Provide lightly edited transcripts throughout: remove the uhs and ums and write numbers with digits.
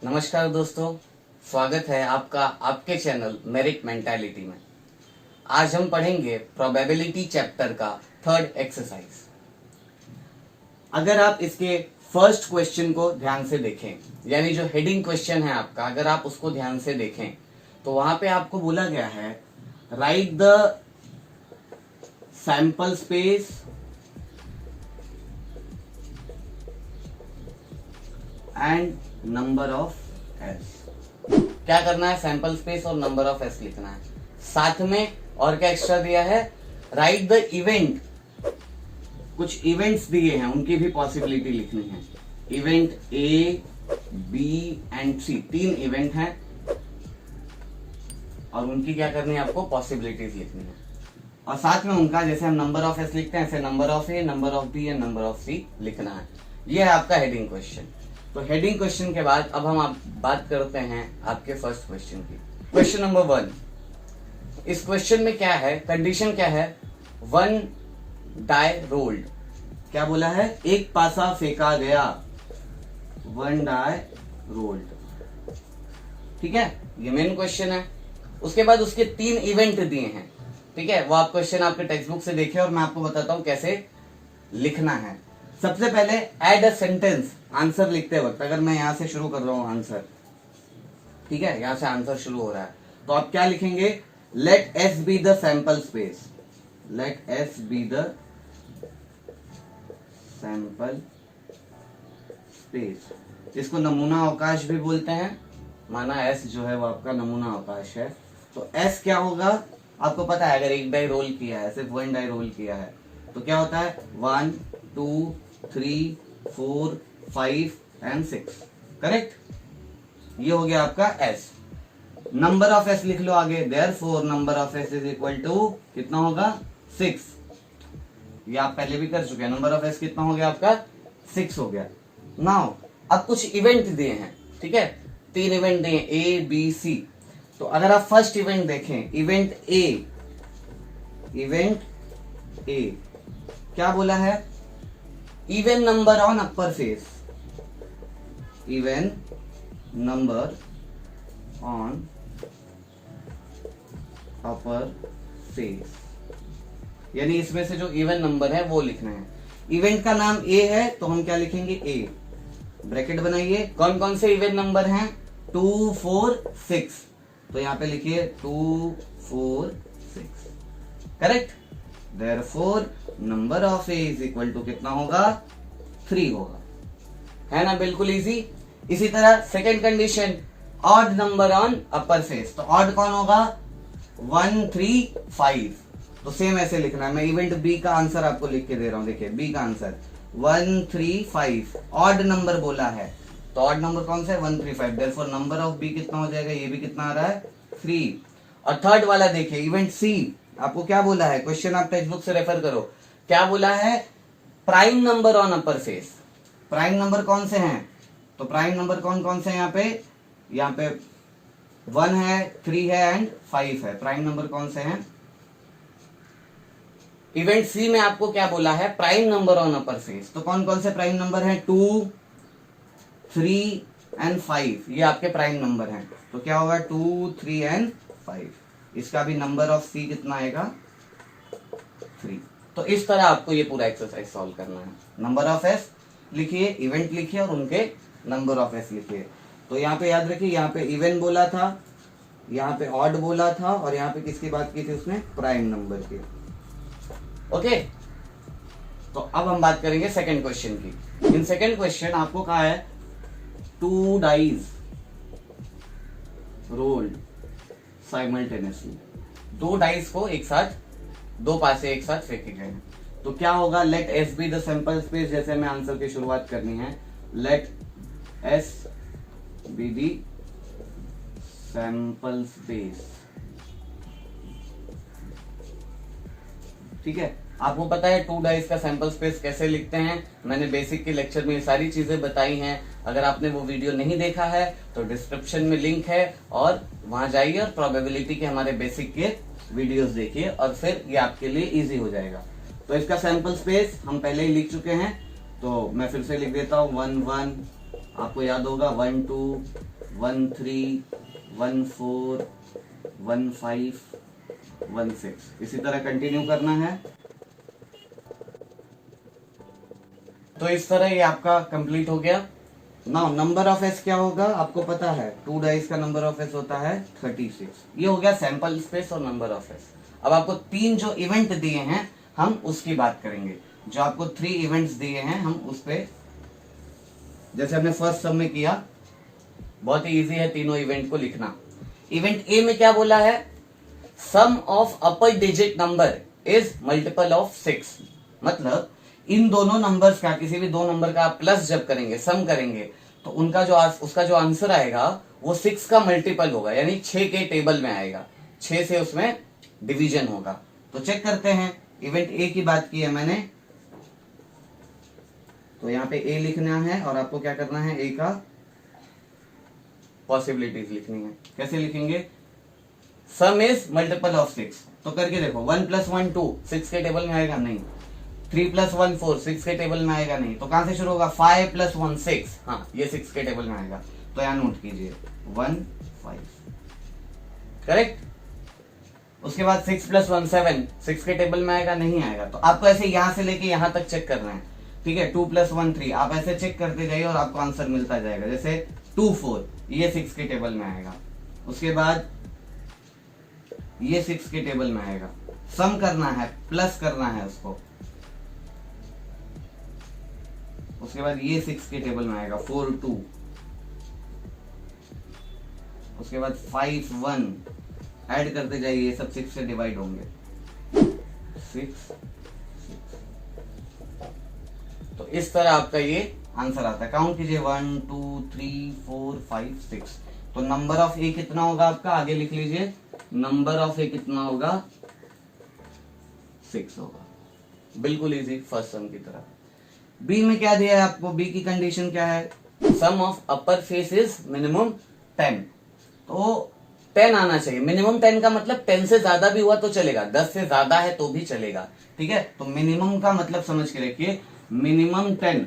नमस्कार दोस्तों, स्वागत है आपका आपके चैनल मेरिट मेंटालिटी में। आज हम पढ़ेंगे प्रोबेबिलिटी चैप्टर का थर्ड एक्सरसाइज। अगर आप इसके फर्स्ट क्वेश्चन को ध्यान से देखें, यानी जो हेडिंग क्वेश्चन है आपका, अगर आप उसको ध्यान से देखें तो वहां पे आपको बोला गया है write the sample space and number of S. क्या करना है? सैंपल स्पेस और नंबर ऑफ एस लिखना है। साथ में और क्या एक्स्ट्रा दिया है? Write the event. कुछ इवेंट्स दिए हैं, उनकी भी पॉसिबिलिटी लिखनी है। Event A, B and C, 3 event हैं और उनकी क्या करनी है? आपको पॉसिबिलिटीज लिखनी है। और साथ में उनका, जैसे हम नंबर ऑफ एस लिखते हैं, ऐसे number of A, number of B and number of C लिखना है। ये है आपका हेडिंग क्वेश्चन। तो हेडिंग क्वेश्चन के बाद अब हम बात करते हैं आपके फर्स्ट क्वेश्चन की। Question number 1। इस क्वेश्चन में क्या है? कंडीशन क्या है? 1 डाई रोल्ड। क्या बोला है? एक पासा फेंका गया, 1 डाई रोल्ड। ठीक है, ये मेन क्वेश्चन है। उसके बाद उसके 3 इवेंट दिए हैं। ठीक है, वो आप क्वेश्चन आपके टेक्स्ट बुक से देखिए और मैं आपको बताता हूं कैसे लिखना है। सबसे पहले एड अ सेंटेंस। आंसर लिखते वक्त अगर मैं यहां से शुरू कर रहा हूं आंसर, ठीक है, यहां से आंसर शुरू हो रहा है, तो आप क्या लिखेंगे? Let S be the sample space. Let S be the sample space, जिसको नमूना अवकाश भी बोलते हैं। माना एस जो है वो आपका नमूना अवकाश है, तो एस क्या होगा? आपको पता है, अगर एक डाई रोल किया है, सिर्फ 1 डाई रोल किया है, तो क्या होता है? 1 2 3 4 5 एंड 6। करेक्ट? ये हो गया आपका एस। नंबर ऑफ एस लिख लो आगे। Therefore number of S is equal to कितना होगा? 6। ये आप पहले भी कर चुके हैं। नंबर ऑफ एस कितना हो गया आपका? 6 हो गया। नाउ अब कुछ इवेंट दिए हैं। ठीक है, 3 इवेंट दिए, ए बी सी। तो अगर आप फर्स्ट इवेंट देखें, इवेंट ए, क्या बोला है? Even number on upper face. Even number on upper face, यानी इसमें से जो इवन नंबर है वो लिखना है। इवेंट का नाम ए है तो हम क्या लिखेंगे? ए। ब्रैकेट बनाइए। कौन कौन से इवन नंबर हैं? 2 4 6। तो यहां पे लिखिए 2 4 6। Correct? Therefore number of A is equal to कितना होगा? 3 होगा। है ना? बिल्कुल इजी। इसी तरह second condition, odd number on upper face. तो ऑड कौन होगा? 1 3 5। तो सेम ऐसे लिखना है। मैं इवेंट बी का आंसर आपको लिख के दे रहा हूं। देखिए बी का आंसर 1 3 5। ऑड नंबर बोला है, तो ऑड नंबर कौन सा है? 1 3 5। देयरफॉर नंबर ऑफ बी कितना हो जाएगा? ये भी कितना आ रहा है? 3। और थर्ड वाला देखिए, इवेंट सी। आपको क्या बोला है? क्वेश्चन आप टेक्स्ट बुक से रेफर करो। क्या बोला है? Prime number on upper face. Prime number कौन से हैं? तो प्राइम नंबर कौन कौन से हैं यहाँ पे? यहाँ पे 1 है, 3 है एंड 5 है। प्राइम नंबर कौन से हैं? इवेंट सी में आपको क्या बोला है? Prime number on upper face. तो कौन कौन से प्राइम नंबर हैं? 2 3 एंड 5। ये आपके प्राइम नंबर हैं। तो क्या होगा? 2 3 एंड 5। इसका भी नंबर ऑफ सी कितना आएगा? 3। तो इस तरह आपको ये पूरा एक्सरसाइज सॉल्व करना है। नंबर ऑफ एस लिखिए, इवेंट लिखिए और उनके नंबर ऑफ एस लिखिए। तो यहाँ पे याद रखिए, यहाँ पे इवेंट बोला था, यहाँ पे ऑड बोला था और यहाँ पे किसकी बात की थी उसने? प्राइम नंबर की। ओके, तो अब हम बात करेंगे सेकंड क्वेश्चन की। इन सेकंड क्वेश्चन आपको कहा है 2 डाइज रोल्ड साइमल्टेनियसली। 2 डाइस को एक साथ, 2 पासे एक साथ फेंके गए हैं। तो क्या होगा? Let S be the sample space. जैसे हमें आंसर की शुरुआत करनी है, let S be the sample space. ठीक है, आपको पता है 2 डाइस का सैंपल स्पेस कैसे लिखते हैं। मैंने बेसिक के लेक्चर में ये सारी चीजें बताई हैं। अगर आपने वो वीडियो नहीं देखा है तो डिस्क्रिप्शन में लिंक है और वहां जाइए और प्रोबेबिलिटी के हमारे बेसिक के वीडियोस देखिए और फिर ये आपके लिए इजी हो जाएगा। तो इसका सैंपल स्पेस हम पहले ही लिख चुके हैं, तो मैं फिर से लिख देता हूं 1 1 आपको याद होगा 1 2 1 3 1 4 1 5 1 6, इसी तरह कंटिन्यू करना है। तो इस तरह ये आपका कंप्लीट हो गया। नाउ नंबर ऑफ एस क्या होगा आपको पता है, 2 डाइस का नंबर ऑफ एस होता है 36। ये हो गया सैंपल स्पेस और नंबर ऑफ एस। अब आपको 3 जो इवेंट दिए हैं हम उसकी बात करेंगे। जो आपको 3 इवेंट्स दिए हैं हम उस पे, जैसे हमने फर्स्ट सम में किया, बहुत ही इजी है तीनों इवेंट को लिखना। इवेंट ए में क्या बोला है, sum of upper digit number is multiple of 6। मतलब इन दोनों नंबर्स का, किसी भी दो नंबर का आप प्लस जब करेंगे, सम करेंगे, तो उसका जो आंसर आएगा वो 6 का मल्टीपल होगा, यानी 6 के टेबल में आएगा, 6 से उसमें डिवीजन होगा। तो चेक करते हैं, इवेंट ए की बात की है मैंने, तो यहां पे ए लिखना है और आपको क्या करना है, ए का पॉसिबिलिटीज लिखनी है। कैसे लिखेंगे, सम इज मल्टीपल ऑफ 6, तो करके देखो, 1 + 1 2, 6 के टेबल में आएगा नहीं। 3 + 1 4, 6 के टेबल में आएगा नहीं। तो कहां से शुरू होगा, 5 + 1 6, हाँ ये 6 के टेबल में आएगा। तो यहां नोट कीजिए 1 5, करेक्ट। उसके बाद 6 + 1 7, 6 के टेबल में आएगा नहीं आएगा। तो आपको ऐसे यहां से लेके यहां तक चेक करना है, ठीक है। 2 + 1 3, आप ऐसे चेक करते जाइए और आपको आंसर मिलता जाएगा। जैसे 2 4, ये 6 के टेबल में आएगा। उसके बाद ये 6 के टेबल में आएगा। सम करना है, प्लस करना है उसको। उसके बाद ये 6 के टेबल में आएगा, 4 2। उसके बाद 5 1, ऐड करते जाइए, ये सब 6 से डिवाइड होंगे, 6 6। तो इस तरह आपका ये आंसर आता है। काउंट कीजिए, 1 2 3 4 5 6। तो नंबर ऑफ ए कितना होगा आपका, आगे लिख लीजिए, नंबर ऑफ ए कितना होगा, 6 होगा। बिल्कुल इजी, फर्स्ट सम की तरह। बी में क्या दिया है आपको, बी की कंडीशन क्या है, sum of upper face is minimum 10। तो 10 आना चाहिए। मिनिमम 10 का मतलब 10 से ज्यादा भी हुआ तो चलेगा, 10 से ज्यादा है तो भी चलेगा, ठीक है। तो मिनिमम का मतलब समझ के रखिए, मिनिमम 10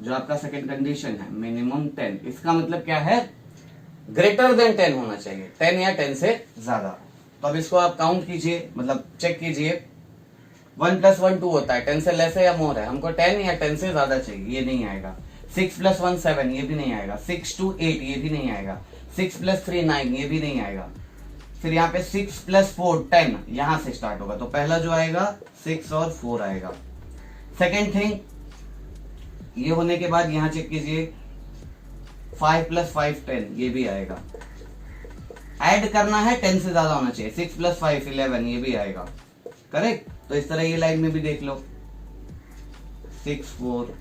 जो आपका सेकंड कंडीशन है, मिनिमम 10, इसका मतलब क्या है, ग्रेटर देन 10 होना चाहिए, 10 या 10 से ज्यादा। तो अब इसको आप काउंट कीजिए, मतलब चेक कीजिए। 1 + 1 2 होता है, 10 से लेस है या मोर है, हमको 10 या 10 से ज्यादा चाहिए, ये नहीं आएगा। 6 + 1 7, ये भी नहीं आएगा। 6 2 8, ये भी नहीं आएगा। 6 + 3 9, ये भी नहीं आएगा। फिर यहाँ पे 6 + 4 10, यहां से स्टार्ट होगा। तो पहला जो आएगा 6 और 4 आएगा। सेकेंड थिंग, ये होने के बाद यहां चेक कीजिए, 5 + 5 10, ये भी आएगा। ऐड करना है, 10 से ज्यादा होना चाहिए। 6 + 5 11, ये भी आएगा, करेक्ट। तो इस तरह ये लाइन में भी देख लो, 6 4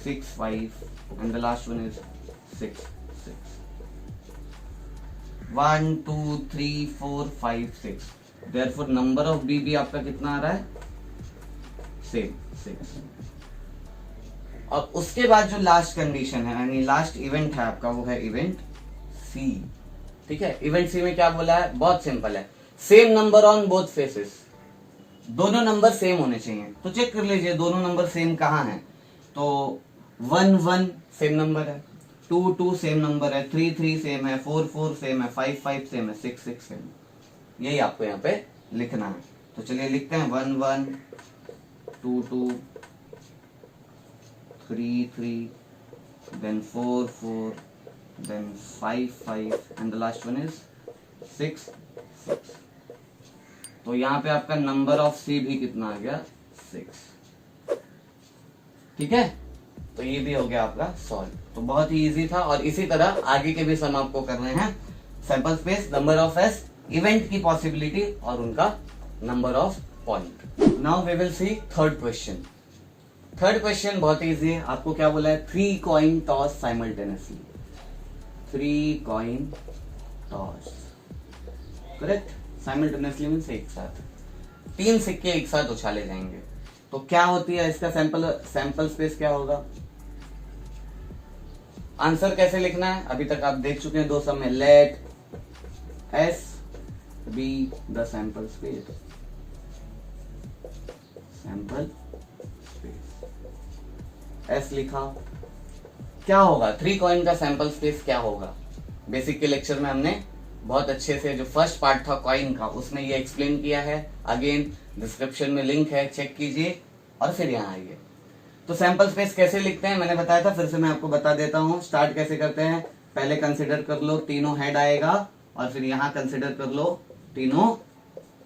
6 5 and the last one is 6 6। 1 2 3 4 5 6। Therefore number of B भी आपका कितना आ रहा है, सेम 6। और उसके बाद जो लास्ट कंडीशन है, यानी लास्ट इवेंट है आपका, वो है इवेंट सी, ठीक है। इवेंट सी में क्या बोला है, बहुत सिंपल है, same number on both faces, दोनों नंबर सेम होने चाहिए। तो चेक कर लीजिए दोनों नंबर सेम कहाँ हैं। तो 1 1 सेम नंबर है, 2 2 सेम नंबर है, 3 3 सेम है, 4 4 सेम है, 5 5 सेम है, 6 6 सेम है। यही आपको यहाँ पे लिखना है। तो चलिए लिखते हैं, 1 1 2 2 3 3, then 4 4, then 5 5 and the last one is 6 6। तो यहाँ पे आपका नंबर ऑफ सी भी कितना आ गया, 6, ठीक है। तो ये भी हो गया आपका सॉल्व। तो बहुत ही इजी था। और इसी तरह आगे के भी सम आपको करने हैं, sample space, number of S, event की पॉसिबिलिटी और उनका number of point. Now we will see third question. Third question बहुत इजी है। आपको क्या बोला है, 3 coin toss simultaneously, 3 coin toss, correct. Simultaneously means एक साथ, 3 सिक्के एक साथ उछाले जाएंगे। तो क्या होती है इसका सैंपल स्पेस क्या होगा, आंसर कैसे लिखना है अभी तक आप देख चुके हैं 2 सम में। Let S be the sample space, sample space, S लिखा, क्या होगा, 3 कॉइन का सैंपल स्पेस क्या होगा। बेसिक के लेक्चर में हमने बहुत अच्छे से जो फर्स्ट पार्ट था कॉइन का उसमें ये एक्सप्लेन किया है। अगेन डिस्क्रिप्शन में लिंक है, चेक कीजिए और फिर यहाँ आइए। तो सैंपल स्पेस कैसे लिखते हैं मैंने बताया था, फिर से मैं आपको बता देता हूँ। स्टार्ट कैसे करते हैं, पहले कंसिडर कर लो तीनों हेड आएगा और फिर यहाँ कंसिडर कर लो तीनों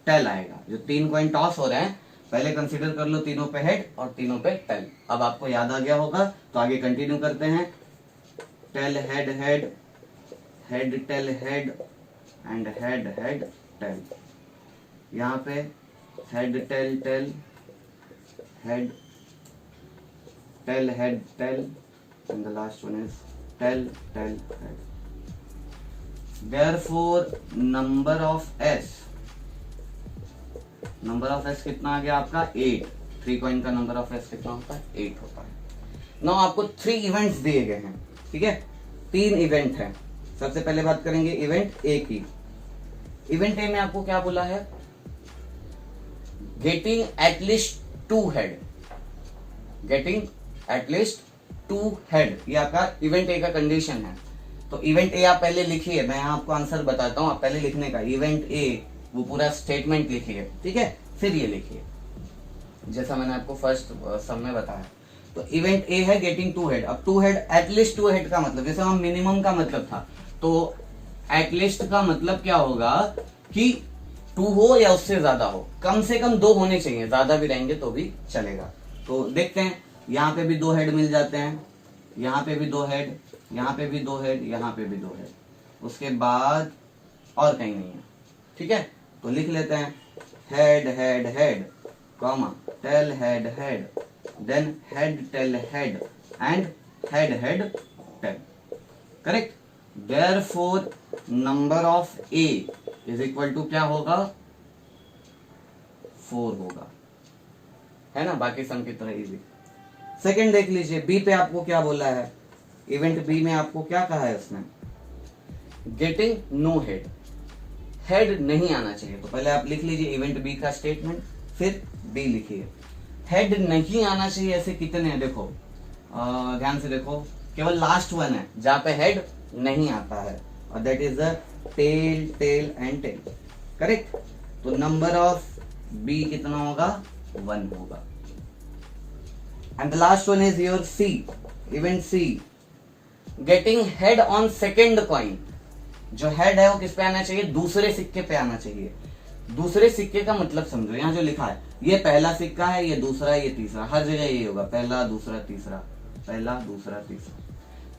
टेल आएगा। जो 3 कॉइन टॉस हो रहे हैं पहले कंसिडर कर लो तीनों पे हेड और तीनों पे टेल। अब आपको याद आ गया होगा तो आगे कंटिन्यू करते हैं। Tail head head, head tail head and head head tail. यहाँ पे head tail tail, head tail head tail and the last one is tail tail head. Therefore number of S कितना आ गया आपका 8। 3 कॉइन का number of S कितना होता है 8 होता है। नाउ आपको 3 इवेंट्स दिए गए हैं, ठीक है, 3 इवेंट है। सबसे पहले बात करेंगे इवेंट ए की। इवेंट ए में आपको क्या बोला है, getting at least 2 head, getting at least 2 head, ये आपका इवेंट ए का कंडीशन है। तो इवेंट ए आप पहले लिखिए, मैं आपको आंसर बताता हूं, आप पहले लिखने का इवेंट ए वो पूरा स्टेटमेंट लिखिए, ठीक है, फिर ये लिखिए जैसा मैंने आपको फर्स्ट सम में बताया। तो इवेंट ए है गेटिंग 2 हेड। अब 2 हेड, एटलीस्ट 2 हेड का मतलब, जैसे हम मिनिमम का मतलब था, तो एटलीस्ट का मतलब क्या होगा कि 2 हो या उससे ज्यादा हो, कम से कम 2 होने चाहिए, ज्यादा भी रहेंगे तो भी चलेगा। तो देखते हैं, यहाँ पे भी 2 हेड मिल जाते हैं, यहाँ पे भी 2 हेड, यहाँ पे भी 2 हेड, यहाँ पे भी 2 हेड, उसके बाद और कहीं नहीं है, ठीक है। तो लिख लेते हैं head head head comma tail head head, then head tail head and head head tail, correct. Therefore number of A is equal to क्या होगा 4 होगा, है ना, बाकी सम की तरह इजी। सेकंड देख लीजिए, बी पे आपको क्या बोला है, इवेंट बी में आपको क्या कहा है उसने, गेटिंग नो हेड, हेड नहीं आना चाहिए। तो पहले आप लिख लीजिए इवेंट बी का स्टेटमेंट, फिर बी लिखिए। हेड नहीं आना चाहिए ऐसे कितने हैं, देखो ध्यान से देखो, केवल लास्ट वन है जहां पे हेड नहीं आता है और that is the tail tail and tail, correct. तो नंबर ऑफ बी कितना होगा 1 होगा। And the last one is your C, event C, getting head on second coin. जो हेड है वो किस पे आना चाहिए, दूसरे सिक्के पे आना चाहिए। दूसरे सिक्के का मतलब समझो, यहाँ जो लिखा है ये पहला सिक्का है, ये दूसरा, ये तीसरा, हर जगह ये होगा पहला दूसरा तीसरा, पहला दूसरा तीसरा।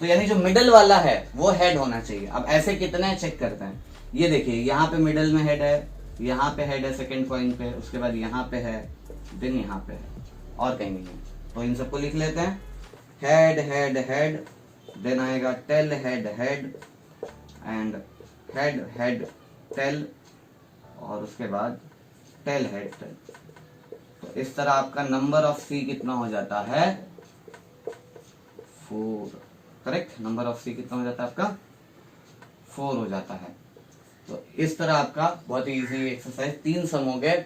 तो यानी जो मिडल वाला है वो हेड होना चाहिए। अब ऐसे कितने चेक करते हैं, ये देखिए यहाँ पे मिडल में हेड है, यहाँ पे हेड है सेकेंड कॉइन पे, उसके बाद यहाँ पे है, देन यहाँ पे है, और कहीं नहीं है। तो इन सबको लिख लेते हैं, हेड हेड हेड, देन आएगा tell head head and head head tell, और उसके बाद टेल हेड टेल। तो इस तरह आपका नंबर ऑफ सी कितना हो जाता है 4, करेक्ट। नंबर ऑफ सी कितना हो जाता है आपका 4 हो जाता है। तो इस तरह आपका बहुत ही इजी एक्सरसाइज 3 सम हो गए।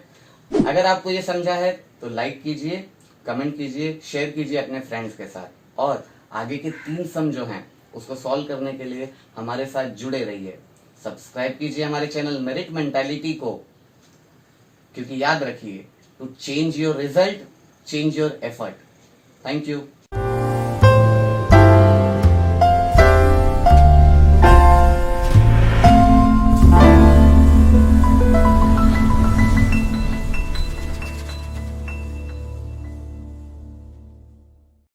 अगर आपको ये समझा है तो लाइक कीजिए, कमेंट कीजिए, शेयर कीजिए अपने फ्रेंड्स के साथ, और आगे के 3 सम जो हैं उसको सॉल्व करने के लिए हमारे साथ जुड़े रहिए। सब्सक्राइब कीजिए हमारे चैनल मेरिट मेंटालिटी को, क्योंकि याद रखिए, to change your result change your effort. Thank you.